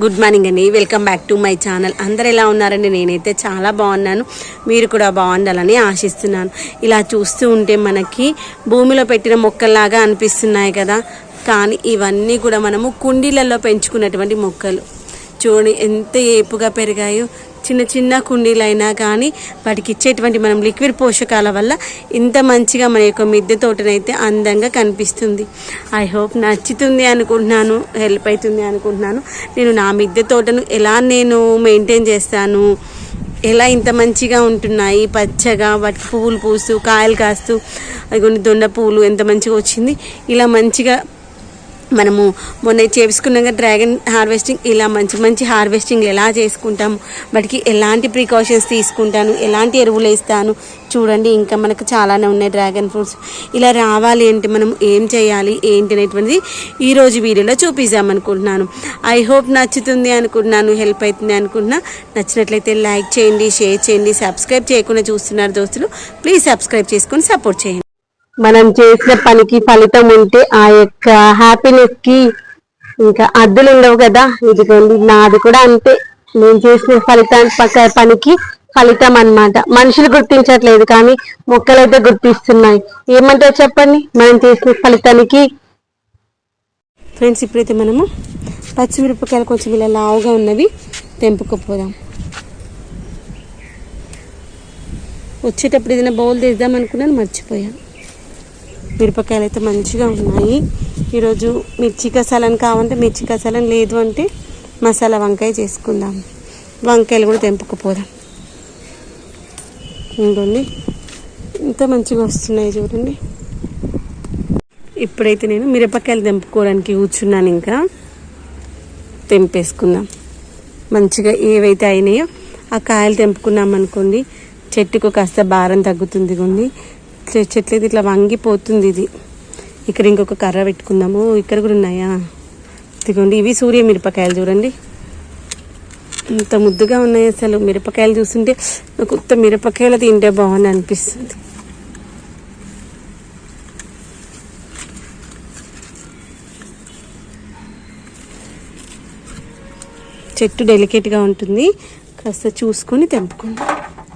Good morning అండి, welcome back to my channel. అందరు ఎలా ఉన్నారండి? నేనైతే చాలా బాగున్నాను, మీరు కూడా బాగుండాలని ఆశిస్తున్నాను. ఇలా చూస్తూ ఉంటే మనకి భూమిలో పెట్టిన మొక్కల్లాగా అనిపిస్తున్నాయి కదా, కానీ ఇవన్నీ కూడా మనము కుండీలలో పెంచుకున్నటువంటి మొక్కలు. చూడండి ఎంత ఏపుగా పెరిగాయో. చిన్న చిన్న కుండీలైనా కానీ వాటికి ఇచ్చేటువంటి మనం లిక్విడ్ పోషకాల వల్ల ఇంత మంచిగా మన యొక్క మిద్దె తోటనైతే అందంగా కనిపిస్తుంది. ఐ హోప్ నచ్చుతుంది అనుకుంటున్నాను, హెల్ప్ అవుతుంది అనుకుంటున్నాను. నేను నా మిద్దె తోటను ఎలా మెయింటైన్ చేస్తాను, ఎలా ఇంత మంచిగా ఉంటున్నాయి పచ్చగా, వాటి పువ్వులు పూస్తూ కాయలు కాస్తూ, అది కొన్ని దొండ పువ్వులు ఎంత మంచిగా వచ్చింది. ఇలా మంచిగా మనము మొన్న చేసుకున్నాక డ్రాగన్ హార్వెస్టింగ్, ఇలా మంచి హార్వెస్టింగ్ ఎలా చేసుకుంటాము, వాటికి ఎలాంటి ప్రికాషన్స్ తీసుకుంటాను, ఎలాంటి ఎరువులు వేస్తాను చూడండి. ఇంకా మనకు చాలానే ఉన్నాయి డ్రాగన్ ఫ్రూట్స్. ఇలా రావాలి అంటే మనం ఏం చేయాలి ఏంటి అనేటువంటిది ఈరోజు వీడియోలో చూపిద్దామనుకుంటున్నాను. ఐ హోప్ నచ్చుతుంది అనుకుంటున్నాను, హెల్ప్ అవుతుంది అనుకుంటున్నా. నచ్చినట్లయితే లైక్ చేయండి, షేర్ చేయండి. సబ్స్క్రైబ్ చేయకుండా చూస్తున్నారు దోస్తులు, ప్లీజ్ సబ్స్క్రైబ్ చేసుకొని సపోర్ట్ చేయండి. మనం చేసిన పనికి ఫలితం ఉంటే ఆ యొక్క హ్యాపీనెస్ కి ఇంకా అద్దులు ఉండవు కదా. ఇదిగోండి నాది కూడా అంతే, నేను చేసిన పనికి ఫలితం అన్నమాట. మనుషులు గుర్తించట్లేదు కానీ మొక్కలైతే గుర్తిస్తున్నాయి. ఏమంటారు చెప్పండి మనం చేసిన ఫలితానికి. ఫ్రెండ్స్, ఇప్పుడైతే మనము పచ్చిమిరపకాయలు కొంచెం ఇలా లావుగా ఉన్నవి తెంపుకోపోదాం. వచ్చేటప్పుడు ఏదైనా బౌల్ తీద్దాం అనుకున్నాను, మర్చిపోయాను. మిరపకాయలు అయితే మంచిగా ఉన్నాయి. ఈరోజు మిర్చి కసాలని కావాలంటే మిర్చి కసాలని, లేదు అంటే మసాలా వంకాయ చేసుకుందాం. వంకాయలు కూడా తెంపుకుపోదాం. ఇంకోండి ఇంత మంచిగా వస్తున్నాయి చూడండి. ఇప్పుడైతే నేను మిరపకాయలు తెంపుకోవడానికి కూర్చున్నాను. ఇంకా తెంపేసుకుందాం. మంచిగా ఏవైతే అయినాయో ఆ కాయలు తెంపుకున్నాం అనుకోండి, చెట్టుకు కాస్త భారం తగ్గుతుంది. కొండి చెట్లు ఇట్లా వంగిపోతుంది. ఇది ఇక్కడ ఇంకొక కర్ర పెట్టుకుందాము. ఇక్కడ కూడా ఉన్నాయా, ఇదిగోండి. ఇవి సూర్య మిరపకాయలు చూడండి, ఇంత ముద్దుగా ఉన్నాయి. అసలు మిరపకాయలు చూస్తుంటే కొత్త మిరపకాయలు తింటే బాగుంది అనిపిస్తుంది. చెట్టు డెలికేట్గా ఉంటుంది, కాస్త చూసుకొని తెంపుకుందాం.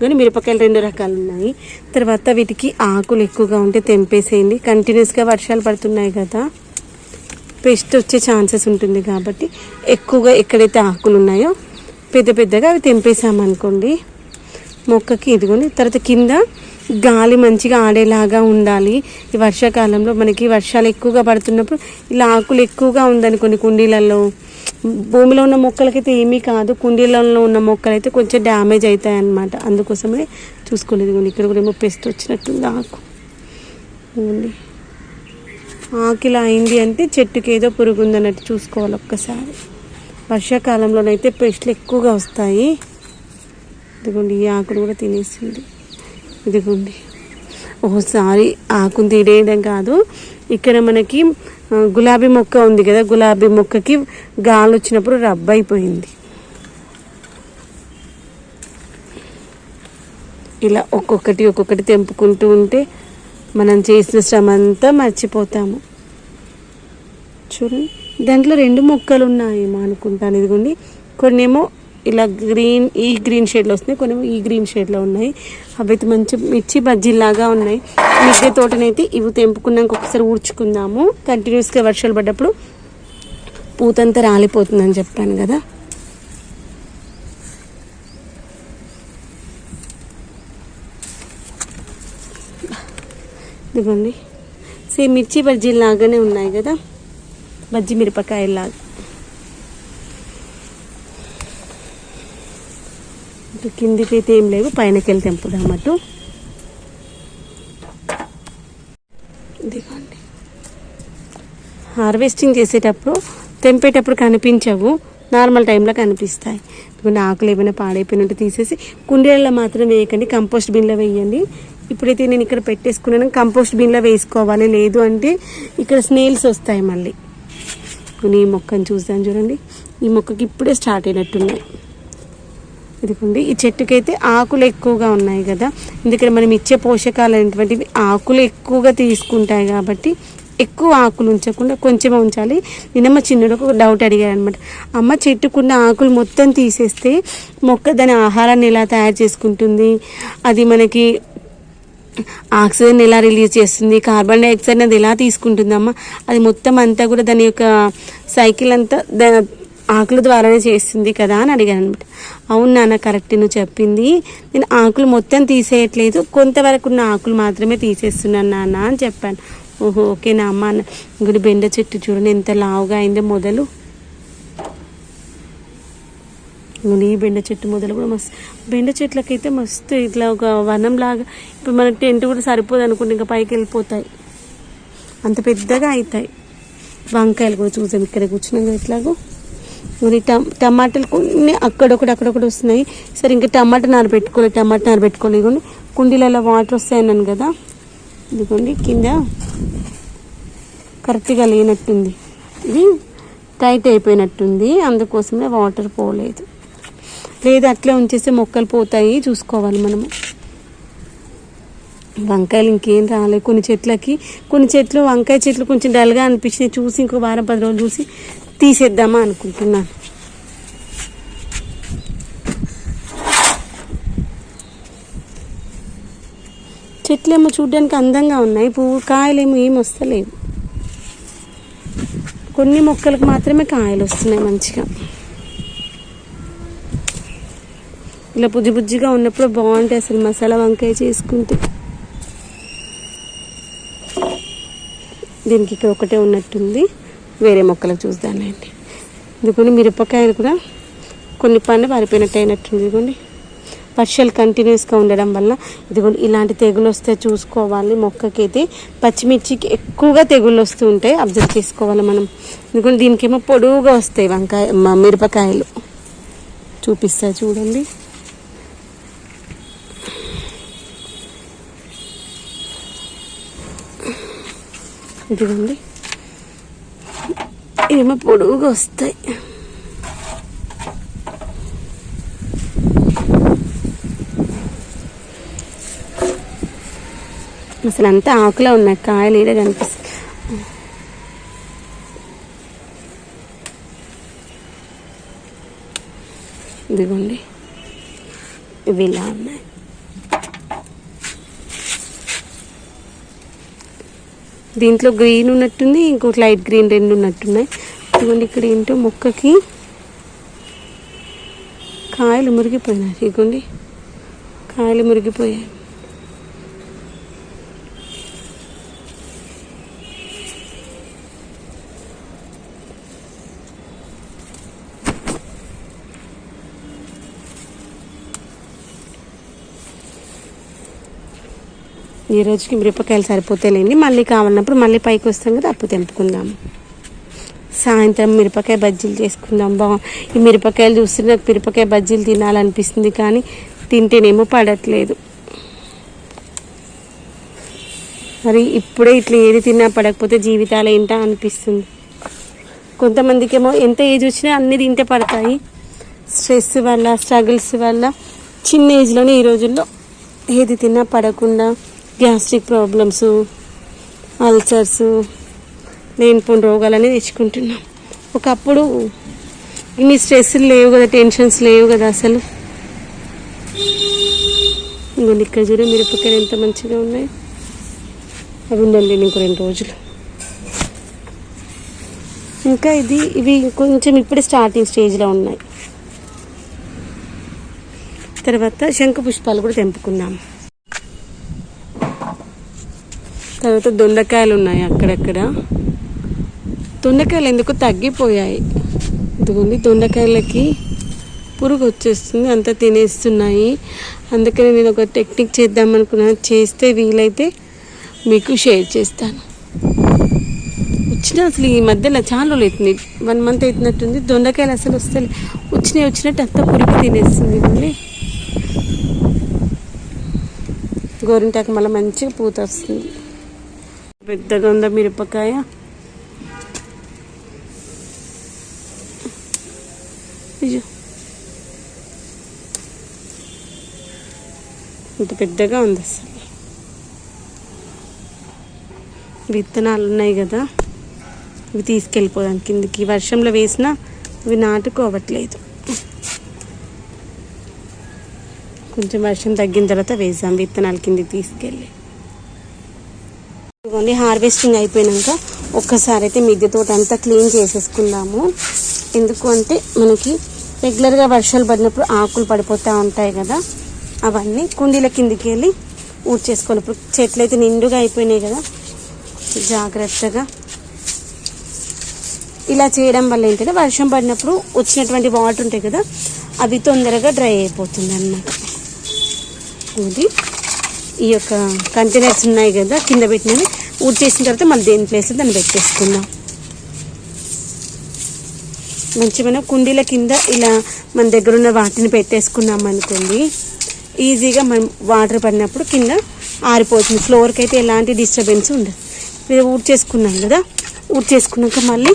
కానీ మిరపకాయలు 2 రకాలు ఉన్నాయి. తర్వాత వీటికి ఆకులు ఎక్కువగా ఉంటే తెంపేసేయండి. కంటిన్యూస్గా వర్షాలు పడుతున్నాయి కదా, పెస్ట్ వచ్చే ఛాన్సెస్ ఉంటుంది కాబట్టి ఎక్కువగా ఎక్కడైతే ఆకులు ఉన్నాయో పెద్దగా అవి తెంపేసామనుకోండి మొక్కకి. ఇదిగోండి. తర్వాత కింద గాలి మంచిగా ఆడేలాగా ఉండాలి. ఈ వర్షాకాలంలో మనకి వర్షాలు ఎక్కువగా పడుతున్నప్పుడు ఇలా ఆకులు ఎక్కువగా ఉందనుకోండి కుండీలలో, భూమిలో ఉన్న మొక్కలకైతే ఏమీ కాదు, కుండీలలో ఉన్న మొక్కలైతే కొంచెం డ్యామేజ్ అవుతాయి అన్నమాట. అందుకోసమే చూసుకోలేదు. ఇక్కడ కూడా ఏమో పెస్ట్ వచ్చినట్టుంది ఆకు. ఆకు ఇలా అయింది అంటే చెట్టుకి ఏదో పురుగు ఉందన్నట్టు చూసుకోవాలి ఒక్కసారి. వర్షాకాలంలోనైతే పెస్ట్లు ఎక్కువగా వస్తాయి. ఇదిగోండి ఈ ఆకును కూడా తినేసింది. ఇదిగోండి ఓసారి ఆకును తీయడం కాదు, ఇక్కడ మనకి గులాబీ మొక్క ఉంది కదా, గులాబీ మొక్కకి గాలి వచ్చినప్పుడు రబ్ అయిపోయింది. ఇలా ఒక్కొక్కటి తెంపుకుంటూ ఉంటే మనం చేసిన శ్రమ అంతా మర్చిపోతాము. చూడండి, దాంట్లో 2 మొక్కలు ఉన్నాయేమో అనుకుంటాను. ఇదిగోండి, కొన్నేమో ఇలా ఈ గ్రీన్ షేడ్లో వస్తున్నాయి, కొన్నేమో ఈ గ్రీన్ షేడ్లో ఉన్నాయి. అవైతే మంచి మిర్చి బజ్జీలాగా ఉన్నాయి. మిద్దె తోటనైతే ఇవి తెంపుకున్నాక ఒకసారి ఊడ్చుకుందాము. కంటిన్యూస్గా వర్షాలు పడ్డప్పుడు పూతంతా రాలిపోతుందని చెప్పాను కదా. ఇదిగోండి, సేమ్ మిర్చి బజ్జీలాగానే ఉన్నాయి కదా, బజ్జీ మిరపకాయలాగా. కిందికి అయితే ఏం లేవు, పైనకి వెళ్ళి తెంపుదామటు. ఇదిగోండి, హార్వెస్టింగ్ చేసేటప్పుడు తెంపేటప్పుడు కనిపించవు, నార్మల్ టైంలో కనిపిస్తాయి. ఇదిగోండి, ఆకులు ఏమైనా పాడైపోయినట్టు తీసేసి కుండీలలో మాత్రం వేయకండి, కంపోస్ట్ బిన్లో వేయండి. ఇప్పుడైతే నేను ఇక్కడ పెట్టేసుకున్నాను, కంపోస్ట్ బిన్లో వేసుకోవాలి, లేదు అంటే ఇక్కడ స్నేల్స్ వస్తాయి మళ్ళీ. ఈ మొక్కను చూసాను చూడండి, ఈ మొక్కకి ఇప్పుడే స్టార్ట్ అయినట్టున్నాయి. ఇదిగోండి, ఈ చెట్టుకైతే ఆకులు ఎక్కువగా ఉన్నాయి కదా, ఎందుకంటే మనం ఇచ్చే పోషకాలు అనేటువంటివి ఆకులు ఎక్కువగా తీసుకుంటాయి కాబట్టి ఎక్కువ ఆకులు ఉంచకుండా కొంచెం ఉంచాలి. నిన్న మా చిన్నడు ఒక డౌట్ అడిగారు అనమాట, అమ్మ చెట్టుకున్న ఆకులు మొత్తం తీసేస్తే మొక్క దాని ఆహారాన్ని ఎలా తయారు చేసుకుంటుంది, అది మనకి ఆక్సిజన్ ఎలా రిలీజ్ చేస్తుంది, కార్బన్ డైఆక్సైడ్ అది ఎలా తీసుకుంటుందమ్మా, అది మొత్తం అంతా కూడా దాని యొక్క సైకిల్ అంతా ఆకుల ద్వారానే చేస్తుంది కదా అని అడిగాను అనమాట. అవును నాన్న, కరెక్ట్ నువ్వు చెప్పింది, నేను ఆకులు మొత్తం తీసేయట్లేదు, కొంతవరకు ఉన్న ఆకులు మాత్రమే తీసేస్తున్నాను నాన్న అని చెప్పాను. ఓహో ఓకే నా అమ్మ అన్న. ఇంకోటి బెండ చెట్టు చూడండి ఎంత లావుగా అయిందో మొదలు. ఈ బెండ చెట్టు మొదలు కూడా మస్తు, బెండ చెట్లకైతే మస్తు ఇట్లా ఒక వనంలాగా, ఇప్పుడు మనకి టెంట్ కూడా సరిపోదు అనుకుంటే ఇంకా పైకి వెళ్ళిపోతాయి, అంత పెద్దగా అవుతాయి. వంకాయలు కూడా చూసాం ఇక్కడ కూర్చున్నాం ఇట్లాగో. మరి టమాటాలు కొన్ని అక్కడొకటి వస్తున్నాయి. సరే ఇంకా టమాటా నార పెట్టుకోలేదు. ఇదిగోండి కుండీలలో వాటర్ వస్తాయన్నాను కదా, ఇదిగోండి కింద కరెక్ట్గా లేనట్టుంది, ఇది టైట్ అయిపోయినట్టుంది, అందుకోసమే వాటర్ పోలేదు. లేదా అట్లా ఉంచేస్తే మొక్కలు పోతాయి, చూసుకోవాలి మనము. వంకాయలు ఇంకేం రాలేదు కొన్ని చెట్లు వంకాయ చెట్లు కొంచెం డల్గా అనిపించినాయి, చూసి ఇంకో వారం 10 రోజులు చూసి తీసేద్దామా అనుకుంటున్నాను. చెట్లేమో చూడడానికి అందంగా ఉన్నాయి, పువ్వు కాయలేమో ఏమి వస్తలేవు. కొన్ని మొక్కలకు మాత్రమే కాయలు వస్తున్నాయి మంచిగా. ఇలా బుజ్జిగా ఉన్నప్పుడు బాగుంటాయి అసలు మసాలా వంకాయ చేసుకుంటే. దీనికి ఇక్కడ ఒకటే ఉన్నట్టుంది, వేరే మొక్కలకు చూద్దానండి. ఇదిగోండి మిరపకాయలు కూడా కొన్ని పండు పారిపోయినట్టు అయినట్టుంది. ఇదిగోండి వర్షాలు కంటిన్యూస్గా ఉండడం వల్ల ఇదిగోండి ఇలాంటి తెగులు వస్తే చూసుకోవాలి. మొక్కకైతే పచ్చిమిర్చికి ఎక్కువగా తెగుళ్ళు వస్తూ ఉంటాయి, అబ్జర్వ్ చేసుకోవాలి మనం. ఇదిగోండి దీనికేమో పొడువుగా వస్తాయి మిరపకాయలు, చూపిస్తాయి చూడండి. ఇదిగోండి ఏమో పొడువుగా వస్తాయి. అసలు అంతా ఆకులా ఉన్నాయి, కాయలు ఈడ కనిపిస్తాయి. ఇదిగోండి ఇవి ఇలా ఉన్నాయి. దీంట్లో గ్రీన్ ఉన్నట్టుంది, ఇంకోటి లైట్ గ్రీన్, 2 ఉన్నట్టున్నాయి. ఇదిగోండి ఇక్కడ ఏంటో మొక్కకి కాయలు మురిగిపోయినాయి. ఇదిగోండి కాయలు మురిగిపోయాయి. ఈ రోజుకి మిరపకాయలు సరిపోతేలేండి, మళ్ళీ కావాలన్నప్పుడు మళ్ళీ పైకి వస్తాం కదా, అప్పుడు తెంపుకుందాం. సాయంత్రం మిరపకాయ బజ్జీలు చేసుకుందాం. ఈ మిరపకాయలు చూస్తే నాకు మిరపకాయ బజ్జీలు తినాలనిపిస్తుంది, కానీ తింటేనేమో పడట్లేదు. మరి ఇప్పుడే ఇట్లా ఏది తిన్నా పడకపోతే జీవితాలు ఏంటా అనిపిస్తుంది. కొంతమందికి ఏమో ఎంత ఏజ్ వచ్చినా అన్నీ తింటే పడతాయి, స్ట్రెస్ వల్ల స్ట్రగుల్స్ వల్ల చిన్న ఏజ్లోనే ఈ రోజుల్లో ఏది తిన్నా పడకుండా గ్యాస్ట్రిక్ ప్రాబ్లమ్స్, అల్సర్స్, లేనిపోని రోగాలన్నీ తెచ్చుకుంటున్నాం. ఒకప్పుడు ఇన్ని స్ట్రెస్లు లేవు కదా, టెన్షన్స్ లేవు కదా అసలు. ఇంకొన్ని ఇక్కడ చూడ మిరపకాయలు ఎంత మంచిగా ఉన్నాయి. అవి ఉండండి ఇంకో 2 రోజులు. ఇంకా ఇవి కొంచెం ఇప్పుడే స్టార్టింగ్ స్టేజ్లో ఉన్నాయి. తర్వాత శంకు పుష్పాలు కూడా తెంపుకున్నాం. తర్వాత దొండకాయలు ఉన్నాయి అక్కడక్కడ. దొండకాయలు ఎందుకు తగ్గిపోయాయి. ఇదిగోండి దొండకాయలకి పురుగు వచ్చేస్తుంది, అంతా తినేస్తున్నాయి. అందుకని నేను ఒక టెక్నిక్ చేద్దామనుకున్నాను, చేస్తే వీలైతే మీకు షేర్ చేస్తాను. అసలు ఈ మధ్యలో చాలా రోజులు అవుతుంది, 1 month అవుతున్నట్టుంది. దొండకాయలు అసలు వచ్చినట్టు అంతా పురుగు తినేస్తుంది. ఇదిగోండి గోరింటాకు మళ్ళీ మంచిగా పూత వస్తుంది. పెద్దగా ఉందా మిరపకాయ. అయ్యో ఇంత పెద్దగా ఉంది అసలు. విత్తనాలు ఉన్నాయి కదా, ఇవి తీసుకెళ్ళిపోదాం కిందికి. వర్షంలో వేసినా ఇవి నాటుకోవట్లేదు. కొంచెం వర్షం తగ్గిన తర్వాత వేసాం విత్తనాలు కిందికి తీసుకెళ్ళి. ఇదిగోండి, హార్వెస్టింగ్ అయిపోయాక ఒక్కసారి అయితే మిద్దె తోట అంతా క్లీన్ చేసేసుకుందాము. ఎందుకు అంటే మనకి రెగ్యులర్గా వర్షాలు పడినప్పుడు ఆకులు పడిపోతూ ఉంటాయి కదా, అవన్నీ కుండీల కిందికి వెళ్ళి ఊడ్చేసుకోవాలి. ఇప్పుడు చెట్లు అయితే నిండుగా అయిపోయినాయి కదా, జాగ్రత్తగా ఇలా చేయడం వల్ల ఏంటంటే వర్షం పడినప్పుడు వచ్చినటువంటి వాటర్ ఉంటాయి కదా, అవి తొందరగా డ్రై అయిపోతుంది అన్నమాట. ఇది ఈ యొక్క కంటైనర్స్ ఉన్నాయి కదా కింద పెట్టినవి ఊడ్చేసిన తర్వాత మళ్ళీ దేని ప్లేస్లో దాన్ని పెట్టేసుకుందాం. మంచిగా కుండీల కింద ఇలా మన దగ్గర ఉన్న వాటిని పెట్టేసుకున్నాం అనుకోండి, ఈజీగా మనం వాటర్ పడినప్పుడు కింద ఆరిపోతుంది. ఫ్లోర్కి అయితే ఎలాంటి డిస్టర్బెన్స్ ఉండదు. మీరు ఊడ్చేసుకున్నాం కదా, ఊడ్చేసుకున్నాక మళ్ళీ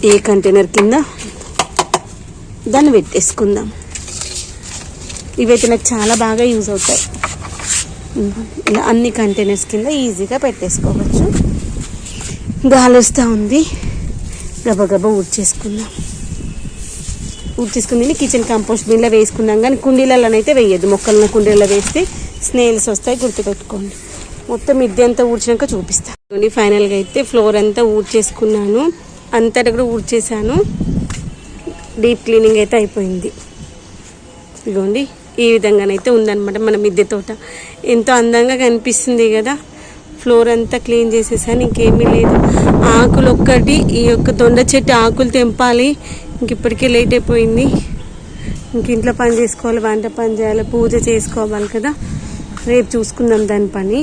ఏ కంటైనర్ కింద దాన్ని పెట్టేసుకుందాం. ఇవైతే నాకు చాలా బాగా యూజ్ అవుతాయి. ఇలా అన్ని కంటైనర్స్ కింద ఈజీగా పెట్టేసుకోవచ్చు. గాలి వస్తూ ఉంది, గబగబా ఊడ్చేసుకుందాం. ఊడ్చేసుకుని కిచెన్ కంపోస్ట్ బిన్లో వేసుకున్నాం, కానీ కుండీలలోనైతే వేయద్దు. మొక్కలను కుండీలలో వేస్తే స్నేల్స్ వస్తాయి, గుర్తుపెట్టుకోండి. మొత్తం మిద్దె అంతా ఊడ్చినాక చూపిస్తాను. ఫైనల్గా అయితే ఫ్లోర్ అంతా ఊడ్చేసుకున్నాను, అంతటా కూడా ఊడ్చేసాను. డీప్ క్లీనింగ్ అయితే అయిపోయింది. ఇదిగోండి, ఈ విధంగానైతే ఉందన్నమాట మన మిద్దె తోట. ఎంతో అందంగా కనిపిస్తుంది కదా. ఫ్లోర్ అంతా క్లీన్ చేసేసాను, ఇంకేమీ లేదు. ఆకులు ఒక్కటి, ఈ యొక్క దొండ చెట్టు ఆకులు తెంపాలి. ఇంక ఇప్పటికే లేట్ అయిపోయింది. ఇంక ఇంట్లో పని చేసుకోవాలి, వంట పని చేయాలి, పూజ చేసుకోవాలి కదా. రేపు చూసుకుందాం దాని పని.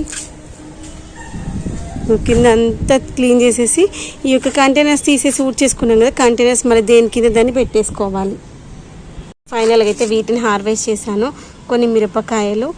కింద అంతా క్లీన్ చేసేసి ఈ యొక్క కంటైనర్స్ తీసేసి ఊడ్చేసుకున్నాం కదా, కంటైనర్స్ మరి దేని కింద దాన్ని పెట్టేసుకోవాలి. ఫైనల్గా అయితే వీటిని హార్వెస్ట్ చేశాను. కొన్ని మిరపకాయలు,